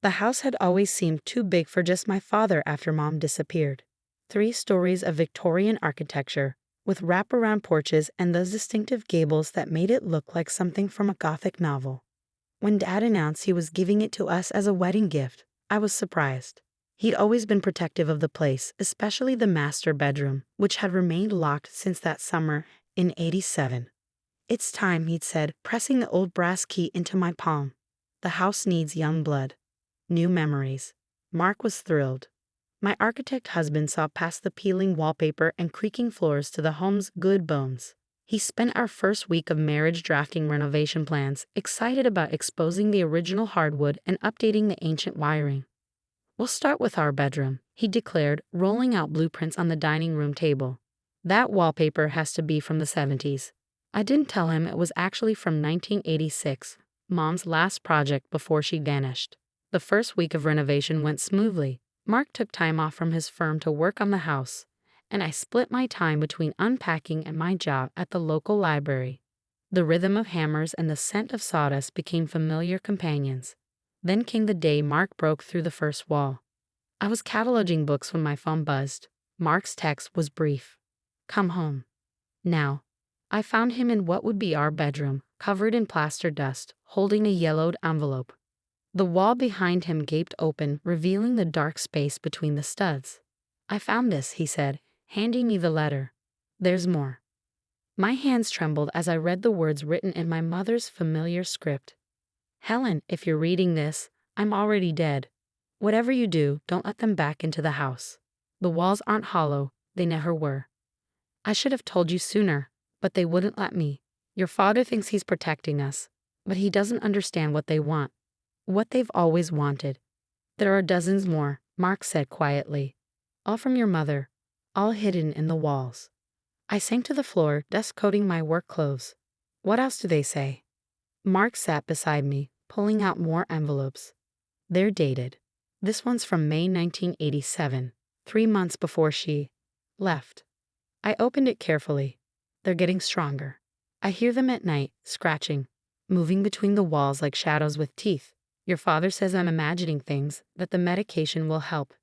The house had always seemed too big for just my father after Mom disappeared. 3 stories of Victorian architecture, with wraparound porches and those distinctive gables that made it look like something from a Gothic novel. When Dad announced he was giving it to us as a wedding gift, I was surprised. He'd always been protective of the place, especially the master bedroom, which had remained locked since that summer in '87. "It's time," he'd said, pressing the old brass key into my palm. "The house needs young blood. New memories." Mark was thrilled. My architect husband saw past the peeling wallpaper and creaking floors to the home's good bones. He spent our first week of marriage drafting renovation plans, excited about exposing the original hardwood and updating the ancient wiring. "We'll start with our bedroom," he declared, rolling out blueprints on the dining room table. "That wallpaper has to be from the '70s. I didn't tell him it was actually from 1986, Mom's last project before she vanished. The first week of renovation went smoothly. Mark took time off from his firm to work on the house, and I split my time between unpacking and my job at the local library. The rhythm of hammers and the scent of sawdust became familiar companions. Then came the day Mark broke through the first wall. I was cataloging books when my phone buzzed. Mark's text was brief. "Come home. Now." I found him in what would be our bedroom, covered in plaster dust, holding a yellowed envelope. The wall behind him gaped open, revealing the dark space between the studs. "I found this," he said, handing me the letter. "There's more." My hands trembled as I read the words written in my mother's familiar script. "Helen, if you're reading this, I'm already dead. Whatever you do, don't let them back into the house. The walls aren't hollow, they never were. I should have told you sooner, but they wouldn't let me. Your father thinks he's protecting us, but he doesn't understand what they want. What they've always wanted. There are dozens more," Mark said quietly. "All from your mother, all hidden in the walls." I sank to the floor, dust coating my work clothes. "What else do they say?" Mark sat beside me, pulling out more envelopes. "They're dated. This one's from May 1987, 3 months before she left." I opened it carefully. "They're getting stronger. I hear them at night, scratching, moving between the walls like shadows with teeth. Your father says I'm imagining things, that the medication will help.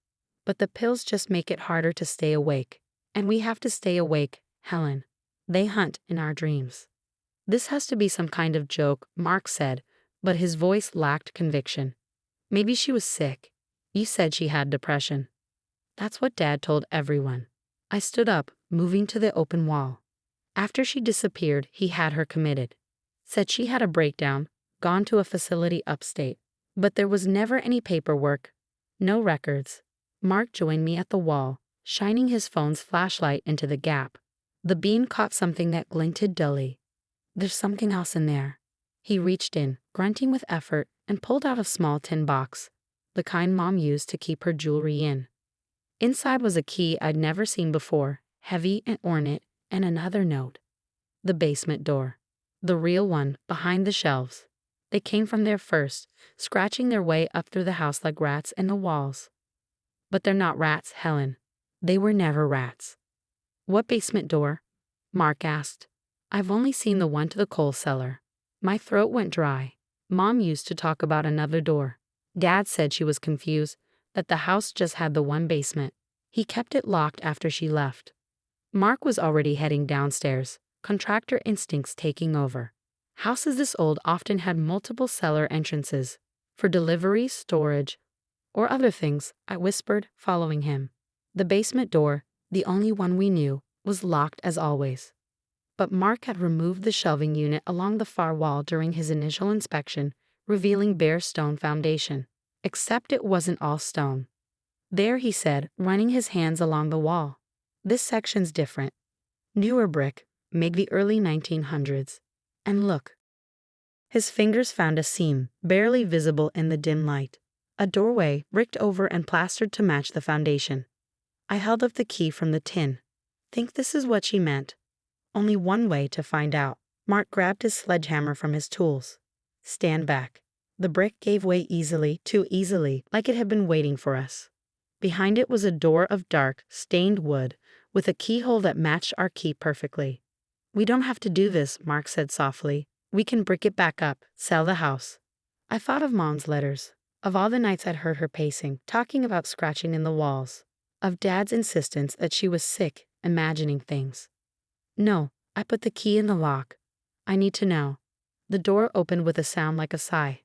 But the pills just make it harder to stay awake. And we have to stay awake, Helen. They hunt in our dreams." "This has to be some kind of joke," Mark said, but his voice lacked conviction. "Maybe she was sick. You said she had depression." "That's what Dad told everyone." I stood up, moving to the open wall. "After she disappeared, he had her committed. Said she had a breakdown, gone to a facility upstate. But there was never any paperwork, no records." Mark joined me at the wall, shining his phone's flashlight into the gap. The beam caught something that glinted dully. "There's something else in there." He reached in, grunting with effort, and pulled out a small tin box, the kind Mom used to keep her jewelry in. Inside was a key I'd never seen before, heavy and ornate, and another note. The basement door. The real one, behind the shelves. They came from there first, scratching their way up through the house like rats in the walls. "But they're not rats, Helen. They were never rats." "What basement door?" Mark asked. "I've only seen the one to the coal cellar." My throat went dry. Mom used to talk about another door. Dad said she was confused, that the house just had the one basement. He kept it locked after she left. Mark was already heading downstairs, contractor instincts taking over. Houses this old often had multiple cellar entrances, for delivery, storage, or other things, I whispered, following him. The basement door, the only one we knew, was locked as always. But Mark had removed the shelving unit along the far wall during his initial inspection, revealing bare stone foundation. Except it wasn't all stone. "There," he said, running his hands along the wall. "This section's different. Newer brick, made the early 1900s. And look." His fingers found a seam, barely visible in the dim light. A doorway, bricked over and plastered to match the foundation. I held up the key from the tin. "Think this is what she meant?" "Only one way to find out." Mark grabbed his sledgehammer from his tools. "Stand back." The brick gave way easily, too easily, like it had been waiting for us. Behind it was a door of dark, stained wood, with a keyhole that matched our key perfectly. "We don't have to do this," Mark said softly. "We can brick it back up, sell the house." I thought of Mom's letters, Of all the nights I'd heard her pacing, talking about scratching in the walls. Of Dad's insistence that she was sick, imagining things. No, I put the key in the lock. I need to know. The door opened with a sound like a sigh.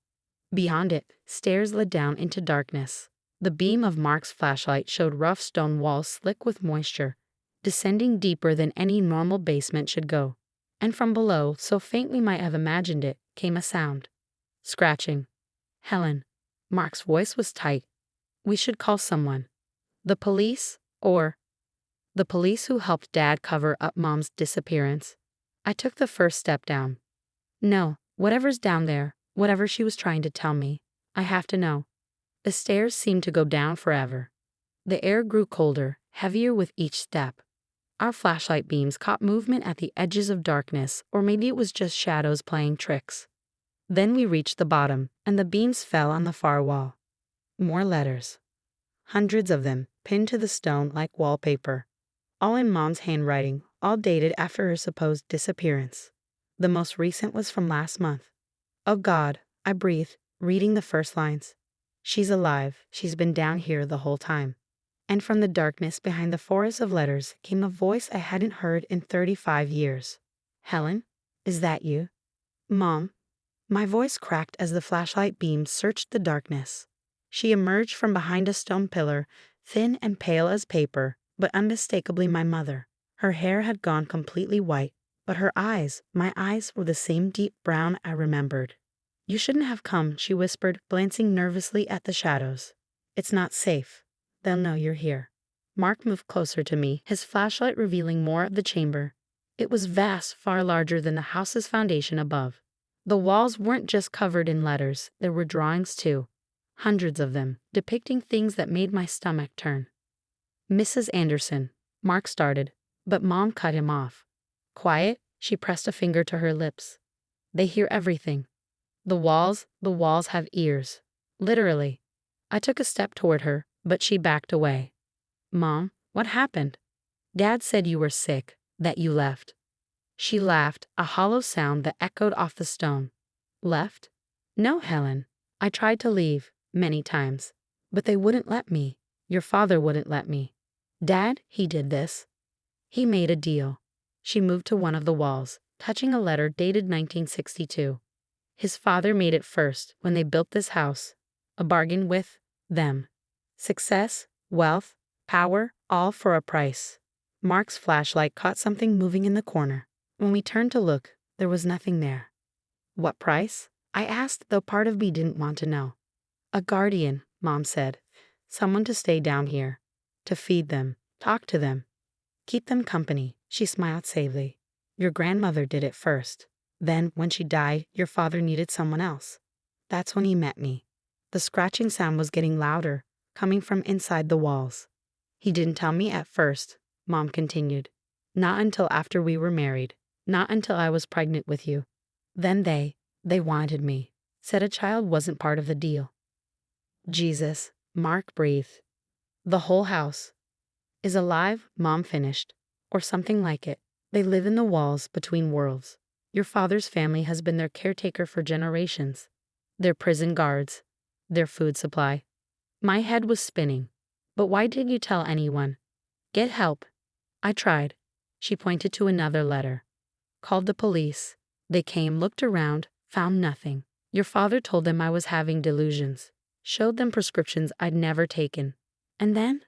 Beyond it, stairs led down into darkness. The beam of Mark's flashlight showed rough stone walls slick with moisture, descending deeper than any normal basement should go. And from below, so faint we might have imagined it, came a sound. Scratching. Helen. Mark's voice was tight. We should call someone. The police, or the police who helped Dad cover up Mom's disappearance. I took the first step down. No, whatever's down there, whatever she was trying to tell me, I have to know. The stairs seemed to go down forever. The air grew colder, heavier with each step. Our flashlight beams caught movement at the edges of darkness, or maybe it was just shadows playing tricks. Then we reached the bottom, and the beams fell on the far wall. More letters. Hundreds of them, pinned to the stone like wallpaper. All in Mom's handwriting, all dated after her supposed disappearance. The most recent was from last month. Oh God, I breathed, reading the first lines. She's alive, she's been down here the whole time. And from the darkness behind the forest of letters came a voice I hadn't heard in 35 years. Helen, is that you? Mom. My voice cracked as the flashlight beam searched the darkness. She emerged from behind a stone pillar, thin and pale as paper, but unmistakably my mother. Her hair had gone completely white, but her eyes, my eyes, were the same deep brown I remembered. You shouldn't have come, she whispered, glancing nervously at the shadows. It's not safe. They'll know you're here. Mark moved closer to me, his flashlight revealing more of the chamber. It was vast, far larger than the house's foundation above. The walls weren't just covered in letters, there were drawings too. Hundreds of them, depicting things that made my stomach turn. Mrs. Anderson, Mark started, but Mom cut him off. Quiet, she pressed a finger to her lips. They hear everything. The walls have ears. Literally. I took a step toward her, but she backed away. Mom, what happened? Dad said you were sick, that you left. She laughed, a hollow sound that echoed off the stone. Left? No, Helen. I tried to leave, many times. But they wouldn't let me. Your father wouldn't let me. Dad, he did this. He made a deal. She moved to one of the walls, touching a letter dated 1962. His father made it first, when they built this house. A bargain with them. Success, wealth, power, all for a price. Mark's flashlight caught something moving in the corner. When we turned to look, there was nothing there. What price? I asked, though part of me didn't want to know. A guardian, Mom said. Someone to stay down here. To feed them, talk to them. Keep them company, she smiled savely. Your grandmother did it first. Then, when she died, your father needed someone else. That's when he met me. The scratching sound was getting louder, coming from inside the walls. He didn't tell me at first, Mom continued. Not until after we were married. Not until I was pregnant with you. Then they wanted me. Said a child wasn't part of the deal. Jesus, Mark breathed. The whole house is alive, Mom finished. Or something like it. They live in the walls between worlds. Your father's family has been their caretaker for generations. Their prison guards. Their food supply. My head was spinning. But why didn't you tell anyone? Get help. I tried. She pointed to another letter. Called the police. They came, looked around, found nothing. Your father told them I was having delusions. Showed them prescriptions I'd never taken. And then?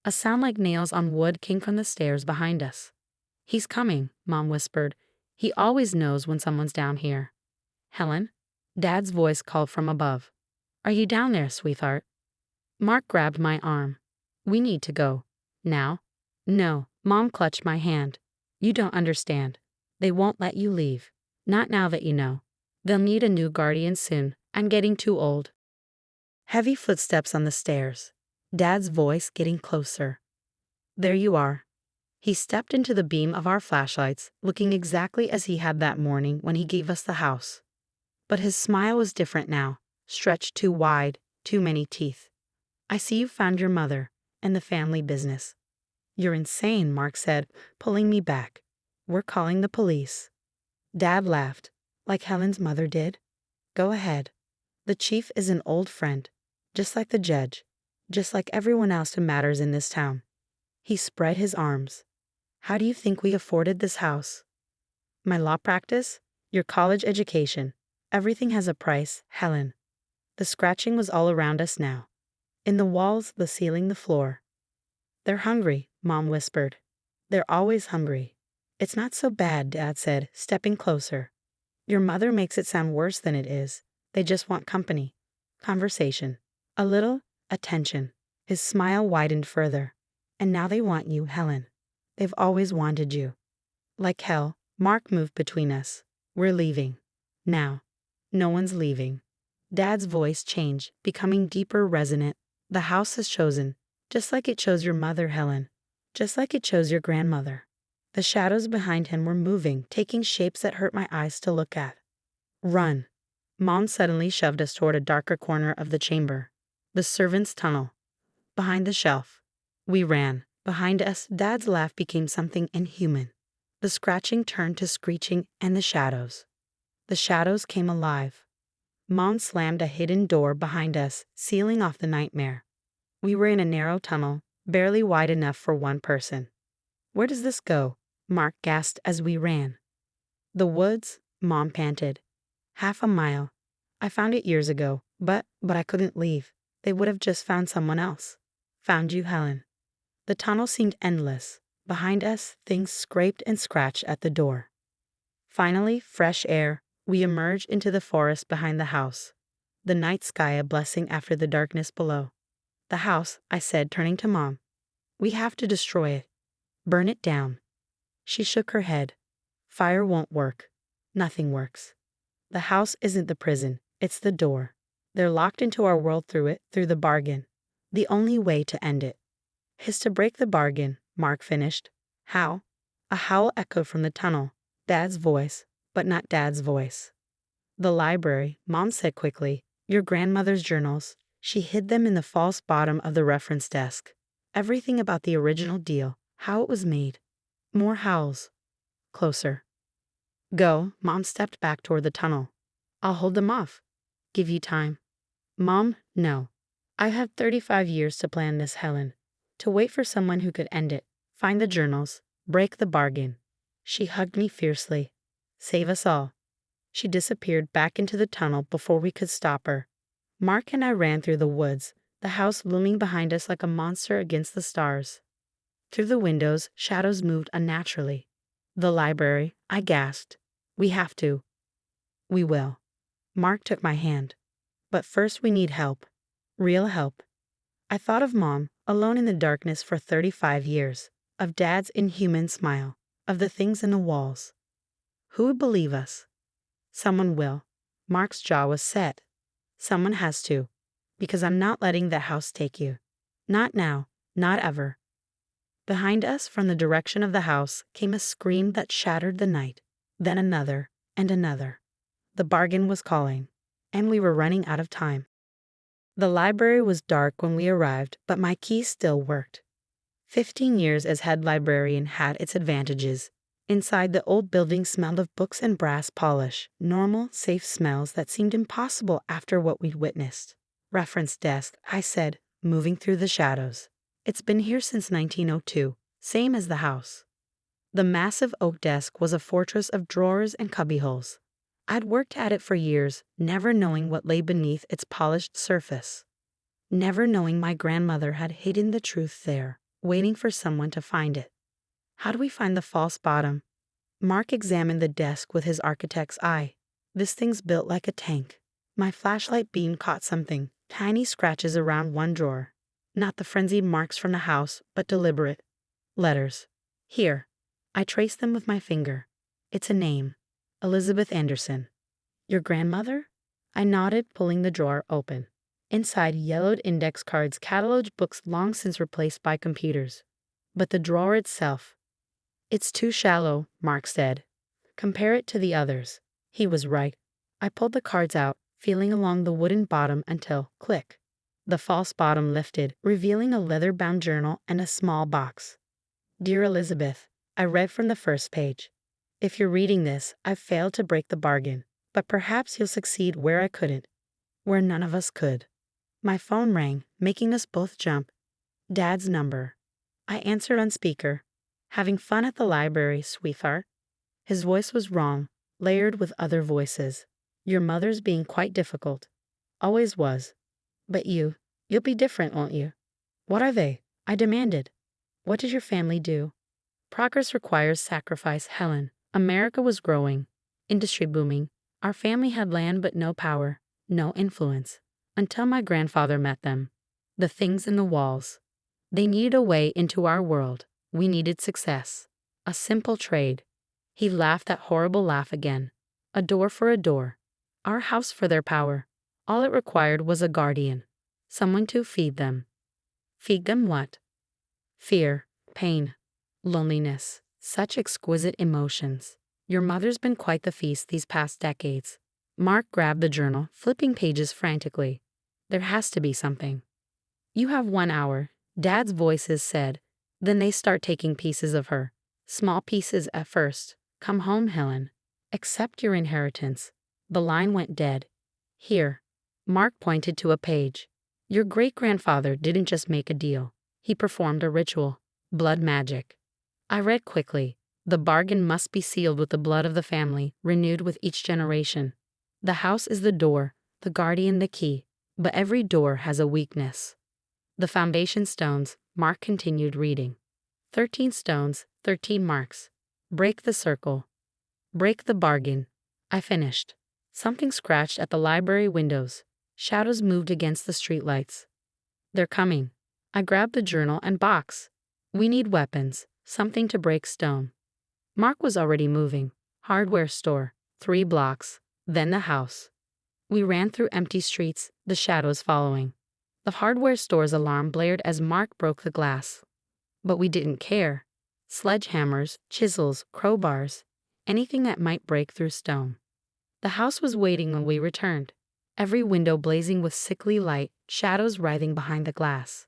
A sound like nails on wood came from the stairs behind us. He's coming, Mom whispered. He always knows when someone's down here. Helen? Dad's voice called from above. Are you down there, sweetheart? Mark grabbed my arm. We need to go. Now? No, Mom clutched my hand. You don't understand. They won't let you leave. Not now that you know. They'll need a new guardian soon. I'm getting too old. Heavy footsteps on the stairs. Dad's voice getting closer. There you are. He stepped into the beam of our flashlights, looking exactly as he had that morning when he gave us the house. But his smile was different now, stretched too wide, too many teeth. I see you found your mother, and the family business. You're insane, Mark said, pulling me back. We're calling the police. Dad laughed, like Helen's mother did. Go ahead. The chief is an old friend. just like the judge, just like everyone else who matters in this town. He spread his arms. How do you think we afforded this house? My law practice? Your college education. Everything has a price, Helen. The scratching was all around us now. In the walls, the ceiling, the floor. They're hungry, Mom whispered. They're always hungry. It's not so bad, Dad said, stepping closer. Your mother makes it sound worse than it is. They just want company. Conversation. A little attention. His smile widened further. And now they want you, Helen. They've always wanted you. Like hell, Mark moved between us. We're leaving. Now. No one's leaving. Dad's voice changed, becoming deeper, resonant. The house has chosen. Just like it chose your mother, Helen. Just like it chose your grandmother. The shadows behind him were moving, taking shapes that hurt my eyes to look at. Run. Mom suddenly shoved us toward a darker corner of the chamber. The servants' tunnel. Behind the shelf. We ran. Behind us, Dad's laugh became something inhuman. The scratching turned to screeching and the shadows. The shadows came alive. Mom slammed a hidden door behind us, sealing off the nightmare. We were in a narrow tunnel, barely wide enough for one person. Where does this go? Mark gasped as we ran. The woods, Mom panted. 1/2 mile. I found it years ago, but I couldn't leave. They would have just found someone else. Found you, Helen. The tunnel seemed endless. Behind us, things scraped and scratched at the door. Finally, fresh air. We emerged into the forest behind the house. The night sky a blessing after the darkness below. The house, I said, turning to Mom. We have to destroy it. Burn it down. She shook her head. Fire won't work. Nothing works. The house isn't the prison. It's the door. They're locked into our world through it, through the bargain. The only way to end it is to break the bargain, Mark finished. How? A howl echoed from the tunnel. Dad's voice, but not Dad's voice. The library, Mom said quickly. Your grandmother's journals. She hid them in the false bottom of the reference desk. Everything about the original deal, how it was made. More howls. Closer. Go, Mom stepped back toward the tunnel. I'll hold them off. Give you time. Mom, no. I have 35 years to plan this, Helen. To wait for someone who could end it. Find the journals. Break the bargain. She hugged me fiercely. Save us all. She disappeared back into the tunnel before we could stop her. Mark and I ran through the woods, the house looming behind us like a monster against the stars. Through the windows, shadows moved unnaturally. The library, I gasped. We have to. We will. Mark took my hand. But first we need help. Real help. I thought of Mom, alone in the darkness for 35 years, of Dad's inhuman smile, of the things in the walls. Who would believe us? Someone will. Mark's jaw was set. Someone has to. Because I'm not letting that house take you. Not now. Not ever. Behind us, from the direction of the house, came a scream that shattered the night. Then another, and another. The bargain was calling, and we were running out of time. The library was dark when we arrived, but my key still worked. 15 years as head librarian had its advantages. Inside, the old building smelled of books and brass polish, normal, safe smells that seemed impossible after what we'd witnessed. Reference desk, I said, moving through the shadows. It's been here since 1902, same as the house. The massive oak desk was a fortress of drawers and cubbyholes. I'd worked at it for years, never knowing what lay beneath its polished surface. Never knowing my grandmother had hidden the truth there, waiting for someone to find it. How do we find the false bottom? Mark examined the desk with his architect's eye. This thing's built like a tank. My flashlight beam caught something, tiny scratches around one drawer. Not the frenzied marks from the house, but deliberate. Letters. Here. I traced them with my finger. It's a name. Elizabeth Anderson. Your grandmother? I nodded, pulling the drawer open. Inside, yellowed index cards cataloged books long since replaced by computers. But the drawer itself. It's too shallow, Mark said. Compare it to the others. He was right. I pulled the cards out, feeling along the wooden bottom until, click. The false bottom lifted, revealing a leather-bound journal and a small box. Dear Elizabeth, I read from the first page. If you're reading this, I've failed to break the bargain, but perhaps you'll succeed where I couldn't, where none of us could. My phone rang, making us both jump. Dad's number. I answered on speaker. Having fun at the library, sweetheart? His voice was wrong, layered with other voices. Your mother's being quite difficult. Always was. But you'll be different, won't you? What are they? I demanded. What does your family do? Progress requires sacrifice, Helen. America was growing. Industry booming. Our family had land but no power, no influence. Until my grandfather met them. The things in the walls. They needed a way into our world. We needed success. A simple trade. He laughed that horrible laugh again. A door for a door. Our house for their power. All it required was a guardian. Someone to feed them. Feed them what? Fear, pain, loneliness. Such exquisite emotions. Your mother's been quite the feast these past decades. Mark grabbed the journal, flipping pages frantically. There has to be something. You have 1 hour, Dad's voices said. Then they start taking pieces of her. Small pieces at first. Come home, Helen. Accept your inheritance. The line went dead. Here. Mark pointed to a page. Your great-grandfather didn't just make a deal. He performed a ritual. Blood magic. I read quickly. The bargain must be sealed with the blood of the family, renewed with each generation. The house is the door, the guardian the key, but every door has a weakness. The foundation stones, Mark continued reading. 13 stones, 13 marks. Break the circle. Break the bargain. I finished. Something scratched at the library windows. Shadows moved against the streetlights. They're coming. I grabbed the journal and box. We need weapons, something to break stone. Mark was already moving. Hardware store, 3 blocks, then the house. We ran through empty streets, the shadows following. The hardware store's alarm blared as Mark broke the glass. But we didn't care. Sledgehammers, chisels, crowbars, anything that might break through stone. The house was waiting when we returned. Every window blazing with sickly light, shadows writhing behind the glass.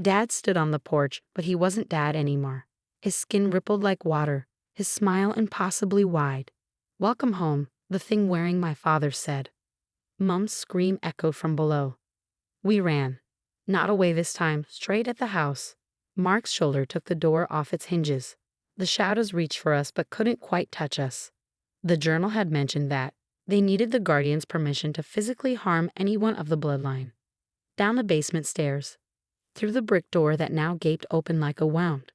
Dad stood on the porch, but he wasn't Dad anymore. His skin rippled like water, his smile impossibly wide. Welcome home, the thing wearing my father said. Mum's scream echoed from below. We ran. Not away this time, straight at the house. Mark's shoulder took the door off its hinges. The shadows reached for us but couldn't quite touch us. The journal had mentioned that they needed the guardian's permission to physically harm anyone of the bloodline. Down the basement stairs. Through the brick door that now gaped open like a wound.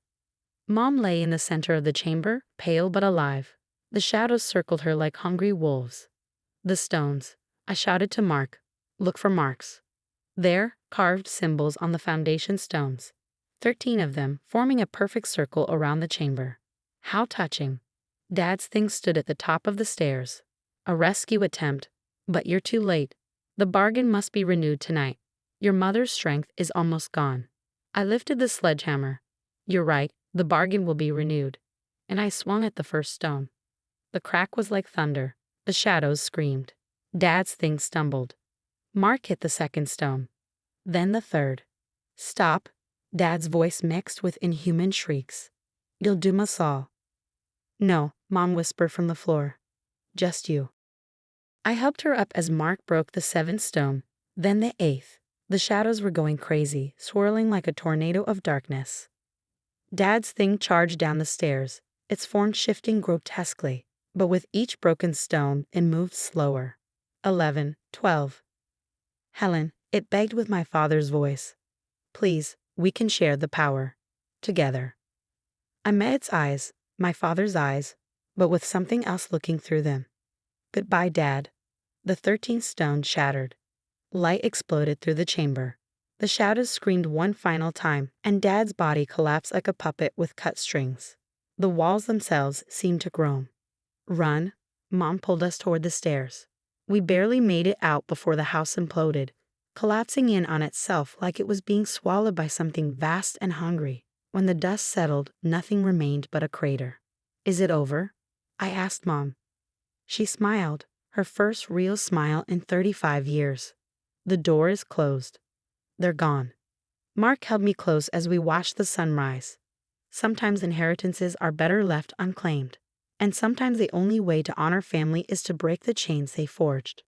Mom lay in the center of the chamber, pale but alive. The shadows circled her like hungry wolves. The stones. I shouted to Mark. Look for marks. There, carved symbols on the foundation stones. 13 of them, forming a perfect circle around the chamber. How touching. Dad's thing stood at the top of the stairs. A rescue attempt. But you're too late. The bargain must be renewed tonight. Your mother's strength is almost gone. I lifted the sledgehammer. You're right, the bargain will be renewed. And I swung at the first stone. The crack was like thunder. The shadows screamed. Dad's thing stumbled. Mark hit the second stone. Then the third. Stop. Dad's voice mixed with inhuman shrieks. You'll doom us all. No, Mom whispered from the floor. Just you. I helped her up as Mark broke the 7th stone, then the 8th. The shadows were going crazy, swirling like a tornado of darkness. Dad's thing charged down the stairs, its form shifting grotesquely, but with each broken stone, it moved slower. 11, 12. Helen, it begged with my father's voice. Please, we can share the power. Together. I met its eyes, my father's eyes, but with something else looking through them. Goodbye, Dad. The 13th stone shattered. Light exploded through the chamber. The shadows screamed one final time, and Dad's body collapsed like a puppet with cut strings. The walls themselves seemed to groan. Run. Mom pulled us toward the stairs. We barely made it out before the house imploded, collapsing in on itself like it was being swallowed by something vast and hungry. When the dust settled, nothing remained but a crater. Is it over? I asked Mom. She smiled, her first real smile in 35 years. The door is closed. They're gone. Mark held me close as we watched the sunrise. Sometimes inheritances are better left unclaimed, and sometimes the only way to honor family is to break the chains they forged.